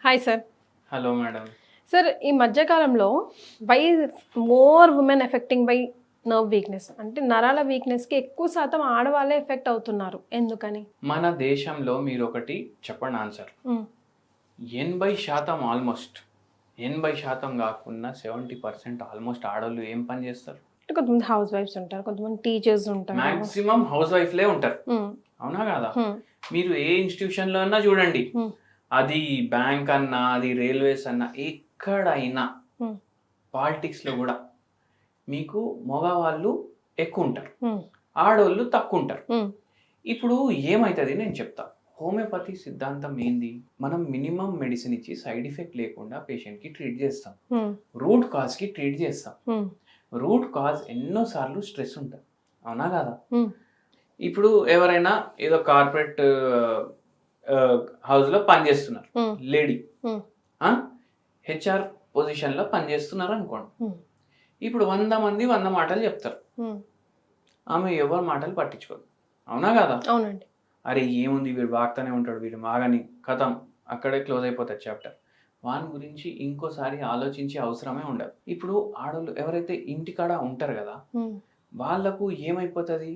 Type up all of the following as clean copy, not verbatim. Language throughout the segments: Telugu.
Hi sir. Hello madam. Sir ఈ మధ్యకాలంలో why more women affecting by nerve weakness అంటే నరాల వీక్నెస్కి ఎక్కువ శాతం ఆడవాళ్ళే ఎఫెక్ట్ అవుతున్నారు. ఎందుకని? మన దేశంలో మీరు ఒకటి చెప్పండి ఆన్సర్. 80% ఆల్మోస్ట్ 80% కాకుండా 70% ఆల్మోస్ట్ ఆడవాళ్ళు ఏం పని చేస్తారు? కొంతమంది హౌస్ వైఫ్స్ ఉంటారు, కొంతమంది టీచర్స్ ఉంటారు. మాక్సిమం హౌస్ వైఫ్లే ఉంటారు. అవునా కదా? మీరు ఏ ఇన్స్టిట్యూషన్లో అన్నా చూడండి, అది బ్యాంక్ అన్నా, అది రైల్వేస్ అన్నా, ఎక్కడైనా పాలిటిక్స్లో కూడా మీకు మగవాళ్ళు ఎక్కువ ఉంటారు, ఆడవాళ్ళు తక్కువ ఉంటారు. ఇప్పుడు ఏమవుతుంది నేను చెప్తా. హోమియోపతి సిద్ధాంతం ఏంది? మనం మినిమం మెడిసిన్ ఇచ్చి సైడ్ ఎఫెక్ట్ లేకుండా పేషెంట్కి ట్రీట్ చేస్తాం, రూట్ కాజ్కి ట్రీట్ చేస్తాం. రూట్ కాజ్ ఎన్నోసార్లు స్ట్రెస్ ఉంటుంది. అవునా కదా? ఇప్పుడు ఎవరైనా ఏదో కార్పొరేట్ హౌస్లో పనిచేస్తున్నారు, లేడీ హెచ్ఆర్ పొజిషన్లో పనిచేస్తున్నారు అనుకోండి. ఇప్పుడు 100 మంది 100 మాటలు చెప్తారు, ఆమె ఎవరి మాటలు పట్టించుకోదు. అవునా కదా? అవునండి. అరే ఏముంది, వీడు బాగుతానే ఉంటాడు, వీడు బాగాని కథం, అక్కడే క్లోజ్ అయిపోతుంది చాప్టర్. వాని గురించి ఇంకోసారి ఆలోచించే అవసరమే ఉండదు. ఇప్పుడు ఆడవాళ్ళు ఎవరైతే ఇంటికాడ ఉంటారు కదా, వాళ్ళకు ఏమైపోతుంది,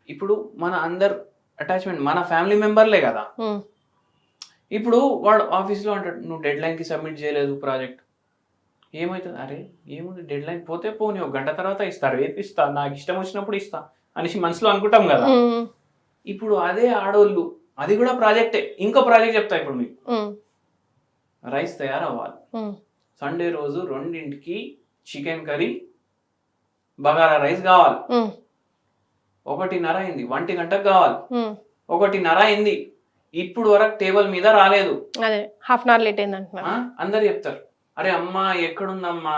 ఇప్పుడు మన అందరు అటాచ్మెంట్ మన ఫ్యామిలీ మెంబర్లే కదా. ఇప్పుడు వాడు ఆఫీస్లో అంటాడు, నువ్వు డెడ్ లైన్కి సబ్మిట్ చేయలేదు ప్రాజెక్ట్. ఏమవుతుంది? అరే ఏముంది, డెడ్ లైన్ పోతే పోనీ, 1 గంట తర్వాత ఇస్తా, రేపు ఇస్తా, నాకు ఇష్టం వచ్చినప్పుడు ఇస్తా అనేసి మనసులో అనుకుంటాం కదా. ఇప్పుడు అదే ఆడవాళ్ళు, అది కూడా ప్రాజెక్టే, ఇంకో ప్రాజెక్ట్ చెప్తా. ఇప్పుడు మీకు రైస్ తయారవ్వాలి, సండే రోజు 2ంటికి చికెన్ కర్రీ బగారా రైస్ కావాలి, 1:30 అయింది, 1 గంటకు కావాలి, 1:30 అయింది, ఇప్పుడు వరకు టేబుల్ మీద రాలేదు, హాఫ్ అన్ అవర్ లేట్ అయింది అంటున్నారు. అందరు చెప్తారు, అరే అమ్మా ఎక్కడుందమ్మా,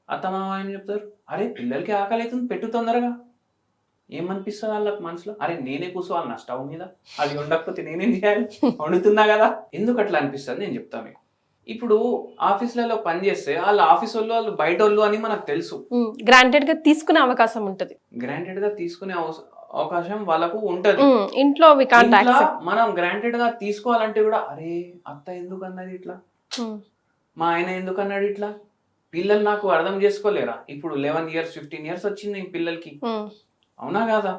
అత్తమ్మ అని చెప్తారు. అరే పిల్లలకి ఆకలి అవుతుంది, పెట్టు తొందరగా. ఏమనిపిస్తుంది వాళ్ళకి మనసులో? అరే నేనే కూర్చోవాలి నా స్టవ్ మీద, అది ఉండకపోతే నేనేం చేయాలి, వండుతున్నా కదా. ఎందుకు అట్లా అనిపిస్తుంది నేను చెప్తా మీకు. ఇప్పుడు ఆఫీసులలో పని చేస్తే వాళ్ళ ఆఫీస్ వాళ్ళు బయట వాళ్ళు అని మనకు తెలుసు. గ్రాంటెడ్ గా తీసుకునే అవకాశం ఉంటది, గ్రాంటెడ్ గా తీసుకునే అవకాశం వాళ్ళకు ఉంటది. ఇంట్లో మనం గ్రాంటెడ్ గా తీసుకోవాలంటే కూడా, అరే అత్త ఎందుకు అన్నది ఇట్లా, మా ఆయన ఎందుకు అన్నాడు ఇట్లా, పిల్లలు నాకు అర్థం చేసుకోలేరా? ఇప్పుడు 11 years 15 years వచ్చింది పిల్లలకి. అవునా కాదా?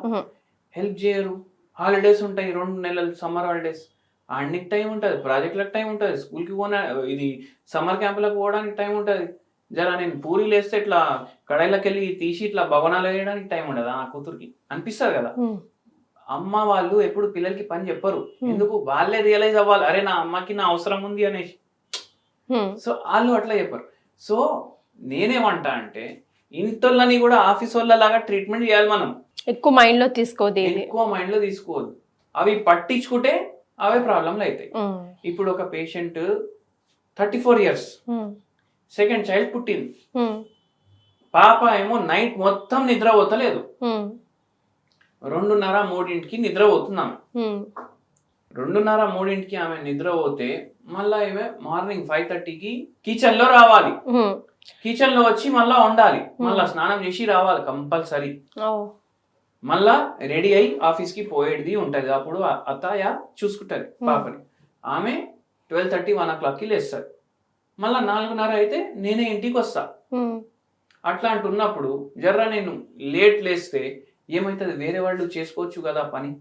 హెల్ప్ చేయరు. హాలిడేస్ ఉంటాయి, 2 నెలలు సమ్మర్ హాలిడేస్, అన్నికి టైం ఉంటుంది, ప్రాజెక్టులకు టైం ఉంటుంది, స్కూల్కి ఇది సమ్మర్ క్యాంపులకు పోవడానికి టైం ఉంటుంది. జరా నేను పూరీలు వేస్తే ఇట్లా కడాయిలోకి వెళ్ళి తీసి ఇట్లా భవనాలు వేయడానికి టైం ఉండదు ఆ కూతురికి అనిపిస్తుంది కదా. అమ్మ వాళ్ళు ఎప్పుడు పిల్లలకి పని చెప్పరు, ఎందుకు? వాళ్ళే రియలైజ్ అవ్వాలి, అరే నా అమ్మకి నా అవసరం ఉంది అనేసి. సో వాళ్ళు అట్లా చెప్పరు. సో నేనేమంటా అంటే, ఇంటోళ్ళని కూడా ఆఫీస్ వాళ్ళలాగా ట్రీట్మెంట్ చేయాలి మనం. ఎక్కువ మైండ్ లో తీసుకోవద్దు, అవి పట్టించుకుంటే అవే ప్రాబ్లంలు అవుతాయి. ఇప్పుడు ఒక పేషెంట్ 34 years, సెకండ్ చైల్డ్ పుట్టింది, పాప ఏమో నైట్ మొత్తం నిద్ర పోతలేదు, 2:30 3ంటికి నిద్ర పోతున్నాం. 2:30 3ంటికి ఆమె నిద్ర పోతే మళ్ళా ఏమే మార్నింగ్ 5:30కి కిచెన్ లో రావాలి, కిచెన్ లో వచ్చి మళ్ళా వండాలి, మళ్ళా స్నానం చేసి రావాలి కంపల్సరీ, మళ్ళా రెడీ అయి ఆఫీస్ కి పోయేది ఉంటది. అప్పుడు అత్తయ్య చూసుకుంటది పాపని. ఆమె 12:30 1 o'clockకి లేస్తారు, మళ్ళా 4:30 అయితే నేనే ఇంటికి వస్తా. అట్లా అంటున్నప్పుడు జర్రా నేను లేట్ లేస్తే ఏమవుతుంది? వేరే వాళ్ళు చేసుకోవచ్చు కదా పని,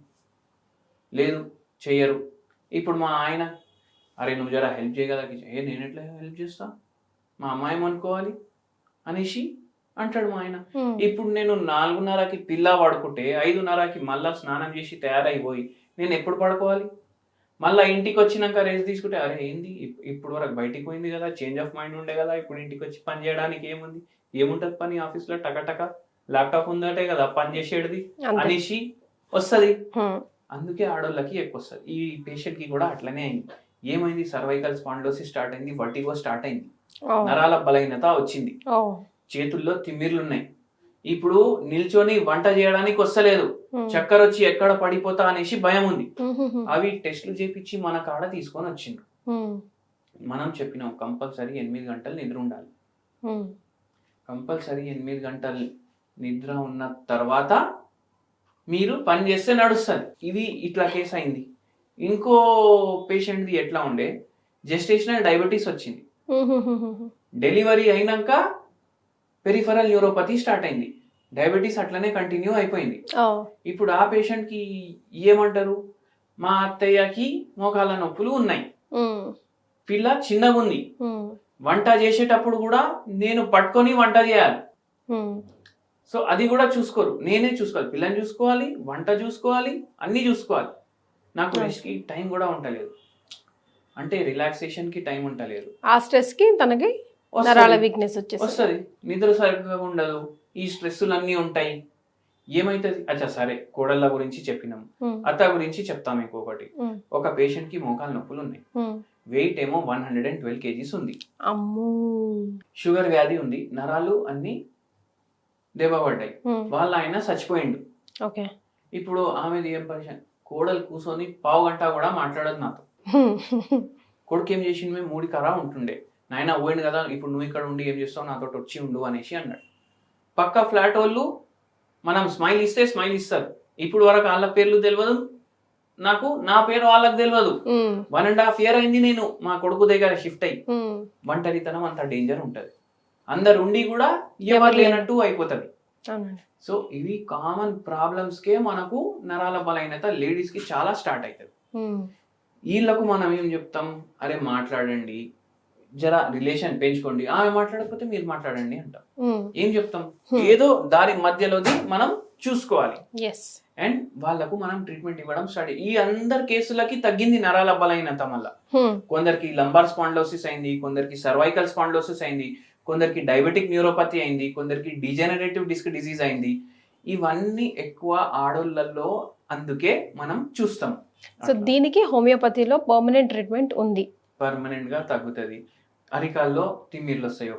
లేదు చెయ్యరు. ఇప్పుడు మా ఆయన, అరే నువ్వు జరా హెల్ప్ చేయగల, నేను ఎట్లా హెల్ప్ చేస్తా, మా అమ్మాయి అనుకోవాలి అనేసి అంటాడు మా ఆయన. ఇప్పుడు నేను 4:30కి పిల్ల పడుకుంటే 5:30కి మళ్ళా స్నానం చేసి తయారైపోయి నేను ఎప్పుడు పడుకోవాలి? మళ్ళీ ఇంటికి వచ్చినాక రెస్ట్ తీసుకుంటే, అరే ఏంది ఇప్పుడు వరకు బయటికి పోయింది కదా, చేంజ్ ఆఫ్ మైండ్ ఉండే కదా, ఇప్పుడు ఇంటికి వచ్చి పని చేయడానికి ఏముంటది పని, ఆఫీస్లో టకటక ల్యాప్టాప్ ఉందటే కదా పని చేసేది అనేసి వస్తుంది. అందుకే ఆడోళ్ళకి ఎక్కువ వస్తుంది. ఈ పేషెంట్ కి కూడా అట్లనే అయింది. ఏమైంది? సర్వైకల్ స్పాండిలోసిస్ స్టార్ట్ అయింది, వర్టిగో స్టార్ట్ అయింది, నరాల బలహీనత వచ్చింది, చేతుల్లో తిమ్మిర్లు ఉన్నాయి, ఇప్పుడు నిల్చొని వంట చేయడానికి వస్తలేదు, చక్కెర వచ్చి ఎక్కడ పడిపోతా అనేసి భయం ఉంది. అవి టెస్టులు చేపించి మన కాడ తీసుకొని వచ్చిండు. మనం చెప్పినాం కంపల్సరీ 8 గంటలు నిద్ర ఉండాలి, కంపల్సరీ 8 గంటలు నిద్ర ఉన్న తర్వాత మీరు పని చేస్తే నడుస్తుంది. ఇది ఇట్లా కేసు అయింది. ఇంకో పేషెంట్ది ఎట్లా ఉండే, జెస్టేషనల్ డయాబెటీస్ వచ్చింది. డెలివరీ అయినాక పెరిఫరల్ న్యూరోపతి స్టార్ట్ అయింది. డయాబెటీస్ అట్లనే కంటిన్యూ అయిపోయింది. ఇప్పుడు ఆ పేషెంట్ కి ఏమంటారు, మా అత్తయ్యకి మోకాళ్ళ నొప్పులు ఉన్నాయి, పిల్ల చిన్నగా ఉంది, వంట చేసేటప్పుడు కూడా నేను పట్టుకొని వంట చేయాలి. సో అది కూడా చూసుకోరు, నేనే చూసుకోవాలి, పిల్లని చూసుకోవాలి, వంట చూసుకోవాలి, అన్ని చూసుకోవాలి. నాకు రెస్ట్ కి టైం కూడా ఉండలేదు, అంటే రిలాక్సేషన్ కి టైం ఉండలేదు. ఆ స్ట్రెస్ కి తనకి నరాల వీక్నెస్ వస్తుంది, నిద్ర సరిగ్గా ఉండదు, ఈ స్ట్రెస్సులు అన్నీ ఉంటాయి. ఏమైతుంది? అచ్చా సరే, కోడళ్ళ గురించి చెప్పినాం, అత్త గురించి చెప్తాం. ఇంకొకటి, ఒక పేషెంట్ కి మోకాలు నొప్పులు ఉన్నాయి, వెయిట్ ఏమో 112 kgs ఉంది, షుగర్ వ్యాధి ఉంది, నరాలు అన్ని దెబ్బపడ్డాయి, వాళ్ళ ఆయన చచ్చిపోయిండు. ఇప్పుడు ఆమెది ఏం పరిచయం, కోడలు కూర్చొని పావు గంట కూడా మాట్లాడదు నాతో. కొడుకు ఏం చేసింది, మేము 3 కరా ఉంటుండే, నాయన పోయిండు కదా, ఇప్పుడు నువ్వు ఇక్కడ ఉండి ఏం చేస్తావు, నాతో వచ్చి ఉండు అనేసి అన్నాడు. పక్క ఫ్లాట్ వాళ్ళు మనం స్మైల్ ఇస్తే స్మైల్ ఇస్తారు. ఇప్పుడు వరకు వాళ్ళ పేర్లు తెలియదు నాకు, నా పేరు వాళ్ళకి తెలియదు. 1.5 year అయింది నేను మా కొడుకు దగ్గర షిఫ్ట్ అయ్యి. ఒంటరితనం అంత డేంజర్ ఉంటది, అందరు ఉండి కూడా ఎవరు లేనట్టు అయిపోతుంది. సో ఇవి కామన్ ప్రాబ్లమ్స్ కే మనకు నరాల బలహీనత లేడీస్ కి చాలా స్టార్ట్ అవుతుంది. వీళ్ళకు మనం ఏం చెప్తాం, అరే మాట్లాడండి, జరా రిలేషన్ పెంచుకోండి, ఆమె మాట్లాడకపోతే మీరు మాట్లాడండి అంటాం. ఏం చెప్తాం, ఏదో దారి మధ్యలోది మనం చూసుకోవాలి. అండ్ వాళ్ళకు మనం ట్రీట్మెంట్ ఇవ్వడం స్టార్ట్. ఈ అందరి కేసులకి తగ్గింది నరాల బలహీనత వల్ల. కొందరికి లంబార్ స్పాండిలోసిస్ అయింది, కొందరికి సర్వైకల్ స్పాండిలోసిస్ అయింది, కొందరికి డయాబెటిక్ న్యూరోపతి అయింది, కొందరికి డిజనరేటివ్ డిస్క్ డిసీజ్ అయింది. ఇవన్నీ ఎక్కువ ఆడోళ్ళల్లో, అందుకే మనం చూస్తాం. సో దీనికి హోమియోపతిలో పర్మనెంట్ ట్రీట్మెంట్ ఉంది, పర్మనెంట్ గా తగ్గుతుంది. అరికాల్లో తిమ్మిర్లు వస్తాయి,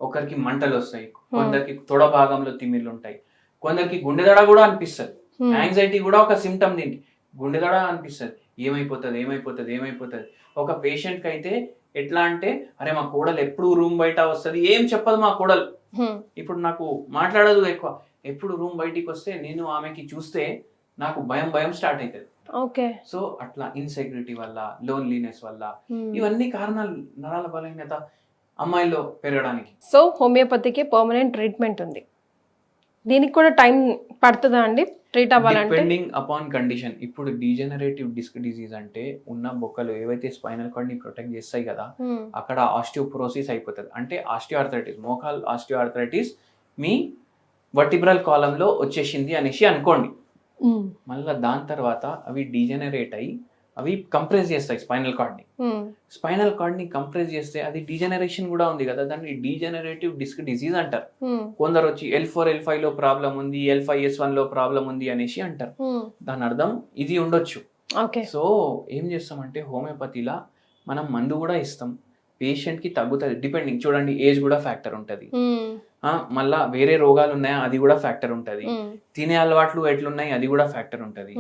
ఒకరికి మంటలు వస్తాయి, కొందరికి తొడ భాగంలో తిమ్మిర్లు ఉంటాయి, కొందరికి గుండెదడ కూడా అనిపిస్తుంది. యాంగ్జైటీ కూడా ఒక సిమ్టమ్ దీనికి, గుండెదడ అనిపిస్తుంది, ఏమైపోతుంది. ఒక పేషెంట్ కి అయితే ఎట్లా అంటే, అరే మా కోడలు ఎప్పుడు రూమ్ బయట వస్తుంది, ఏం చెప్పదు మా కోడలు, ఇప్పుడు నాకు మాట్లాడదు ఎక్కువ, ఎప్పుడు రూమ్ బయటికి వస్తే నేను ఆమెకి చూస్తే నాకు భయం స్టార్ట్ అవుతుంది. సో అట్లా ఇన్సెక్యూరిటీ వల్ల, లోన్లీనెస్ వల్ల, ఇవన్నీ కారణాలు నరాల బలహీనత అమ్మాయిల్లో పెరగడానికి. సో హోమియోపతికి పర్మనెంట్ ట్రీట్మెంట్ ఉంది, దీనికి కూడా టైం పడుతుందా అండి ట్రీట్ అవ్వాలంటే? Depending upon condition. ఇప్పుడు డీజనరేటివ్ డిస్క్ డిసీజ్ అంటే ఉన్న బొక్కలు ఏవైతే స్పైనల్ కార్డ్ ని ప్రొటెక్ట్ చేస్తాయి కదా, అక్కడ ఆస్టియోపోరోసిస్ అయిపోతుంది. అంటే ఆస్టియోఆర్థరైటిస్, మోకాల్ ఆస్టియోఆర్థరైటిస్ మీ వర్టిబ్రల్ కాలం లో వచ్చేసింది అనేసి అనుకోండి. మళ్ళీ దాని తర్వాత అవి డీజనరేట్ అయ్యి అవి కంప్రెస్ చేస్తాయి స్పైనల్ కార్డ్ ని. స్పైనల్ కార్డ్ ని కంప్రెస్ చేస్తే అది డీజనరేషన్ కూడా ఉంది కదా, దాన్ని డీజనరేటివ్ డిస్క్ డిసీజ్ అంటారు. కొందరు వచ్చి L4 L5 లో ప్రాబ్లం ఉంది, L5S1 లో ప్రాబ్లం ఉంది అనేసి అంటారు. దాని అర్థం ఇది ఉండొచ్చు. సో ఏం చేస్తామంటే హోమియోపతిలా మనం మందు కూడా ఇస్తాం, పేషెంట్ కి తగ్గుతుంది. డిపెండింగ్, చూడండి ఏజ్ కూడా ఫ్యాక్టర్ ఉంటది, మళ్ళా వేరే రోగాలు ఉన్నాయా అది కూడా ఫ్యాక్టర్ ఉంటది, తినే అలవాట్లు ఎట్లున్నాయి అది కూడా ఫ్యాక్టర్ ఉంటది,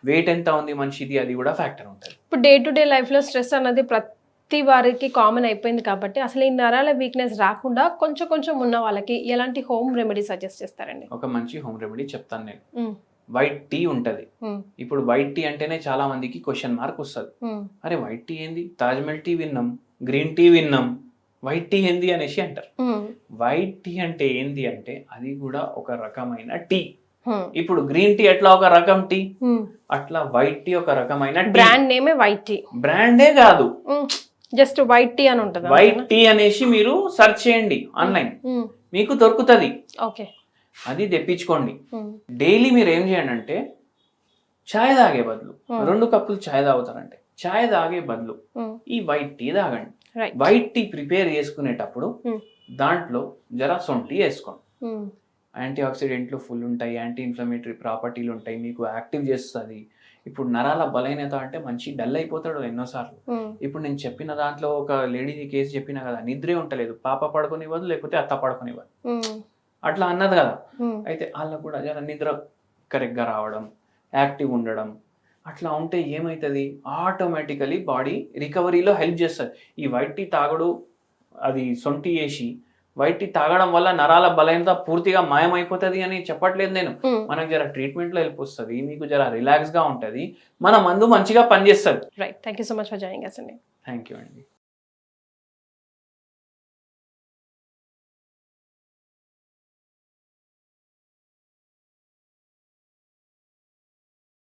వెయిట్ ఎంత ఉంది మనిషిది అది కూడా ఫ్యాక్టర్ ఉంటది. ఇప్పుడు డే టు డే లైఫ్ లో స్ట్రెస్ అన్నది ప్రతి వారికి కామన్ అయిపోయింది కాబట్టి అసలు ఈ నరాల వీక్నెస్ రాకుండా కొంచెం ఉన్న వాళ్ళకి ఎలాంటి హోమ్ రెమెడీ సజెస్ట్ చేస్తారండి? ఒక మంచి హోమ్ రెమెడీ చెప్తాను నేను. వైట్ టీ ఉంటది. ఇప్పుడు వైట్ టీ అంటేనే చాలా మందికి క్వశ్చన్ మార్క్ వస్తుంది, అరే వైట్ టీ ఏంది, తాజ్మహల్ టీ విన్నాం, గ్రీన్ టీ విన్నాం, వైట్ టీ ఏంది అనేసి అంటారు. వైట్ టీ అంటే ఏంది అంటే అది కూడా ఒక రకమైన టీ. ఇప్పుడు గ్రీన్ టీ ఎట్లా ఒక రకం టీ, అట్లా వైట్ టీ ఒక రకమైన బ్రాండ్ నేమే వైట్ టీ, బ్రాండే కాదు, జస్ట్ వైట్ టీ అని ఉంటుంది. వైట్ టీ అనేసి మీరు సెర్చ్ చేయండి ఆన్లైన్, మీకు దొరుకుతుంది. అది తెప్పించుకోండి. డైలీ మీరు ఏం చేయండి అంటే చాయ్ తాగే బదులు 2 కప్పులు చాయ్ తాగుతారంటే చాయ్ తాగే బదులు ఈ వైట్ టీ తాగండి. వైట్ టీ ప్రిపేర్ చేసుకునేటప్పుడు దాంట్లో జరా సొంటి వేసుకోండి. యాంటీ ఆక్సిడెంట్లు ఫుల్ ఉంటాయి, యాంటీ ఇన్ఫ్లమేటరీ ప్రాపర్టీలు ఉంటాయి, మీకు యాక్టివ్ చేస్తుంది. ఇప్పుడు నరాల బలహీనత అంటే మంచి డల్ అయిపోతాడు ఎన్నోసార్లు. ఇప్పుడు నేను చెప్పిన దాంట్లో ఒక లేడీ కేసు చెప్పిన కదా, నిద్రే ఉంటలేదు, పాప పడుకునివ్వదు లేకపోతే అత్త పడుకునివ్వదు, అట్లా అన్నది కదా. అయితే వాళ్ళకు కూడా జర నిద్ర కరెక్ట్ గా రావడం, యాక్టివ్ ఉండడం, అట్లా ఉంటే ఏమవుతుంది, ఆటోమేటికలీ బాడీ రికవరీలో హెల్ప్ చేస్తుంది. ఈ వైట్ టీ తాగడు, అది సొంటి వేసి వైట్ టీ తాగడం వల్ల నరాల బలహీనత పూర్తిగా మాయమైపోతుంది అని చెప్పట్లేదు నేను. మనకు జర ట్రీట్మెంట్ లో హెల్ప్ వస్తుంది, మీకు జర రిలాక్స్ గా ఉంటది, మన మందు మంచిగా పనిచేస్తుంది. Right, thank you so much for joining us అండి. థ్యాంక్ యూ అండి.